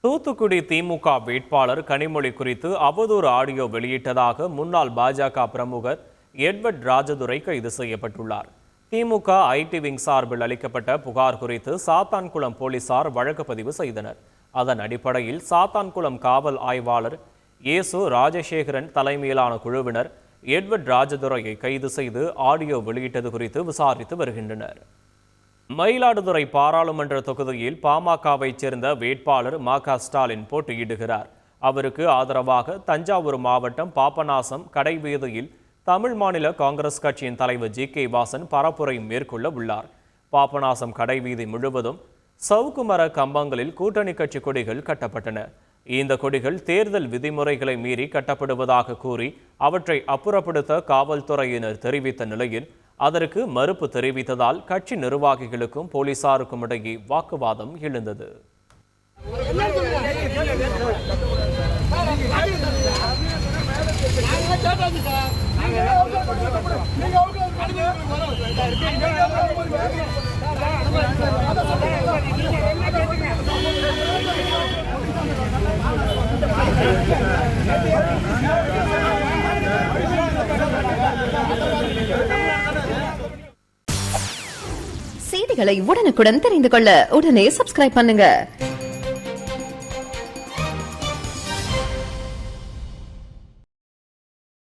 தூத்துக்குடி திமுக வேட்பாளர் கனிமொழி குறித்து அவதூறு ஆடியோ வெளியிட்டதாக முன்னாள் பாஜக பிரமுகர் எட்வர்ட் ராஜதுரை கைது செய்யப்பட்டுள்ளார். திமுக ஐடி விங் சார்பில் அளிக்கப்பட்ட புகார் குறித்து சாத்தான்குளம் போலீசார் வழக்கு பதிவு செய்தனர். அதன் அடிப்படையில் சாத்தான்குளம் காவல் ஆய்வாளர் ஏசு ராஜசேகரன் தலைமையிலான குழுவினர் எட்வர்ட் ராஜதுரையை கைது செய்து ஆடியோ வெளியிட்டது குறித்து விசாரித்து வருகின்றனர். மயிலாடுதுறை பாராளுமன்ற தொகுதியில் பாமகவைச் சேர்ந்த வேட்பாளர் ம.க. ஸ்டாலின் போட்டியிடுகிறார். அவருக்கு ஆதரவாக தஞ்சாவூர் மாவட்டம் பாபநாசம் கடைவீதியில் தமிழ் மாநில காங்கிரஸ் கட்சியின் தலைவர் ஜி.கே. வாசன் பரப்புரை மேற்கொள்ள உள்ளார். பாபநாசம் கடைவீதி முழுவதும் சவுக்கு மர கம்பங்களில் கூட்டணி கட்சி கொடிகள் கட்டப்பட்டன. இந்த கொடிகள் தேர்தல் விதிமுறைகளை மீறி கட்டப்படுவதாக கூறி அவற்றை அப்புறப்படுத்த காவல்துறையினர் தெரிவித்த நிலையில் அதற்கு மறுப்பு தெரிவித்ததால் கட்சி நிர்வாகிகளுக்கும் போலீசாருக்கும் இடையே வாக்குவாதம் எழுந்தது. செய்திகளை உடனுக்குடன் தெரிந்து கொள்ள உடனே சப்ஸ்கிரைப் பண்ணுங்க.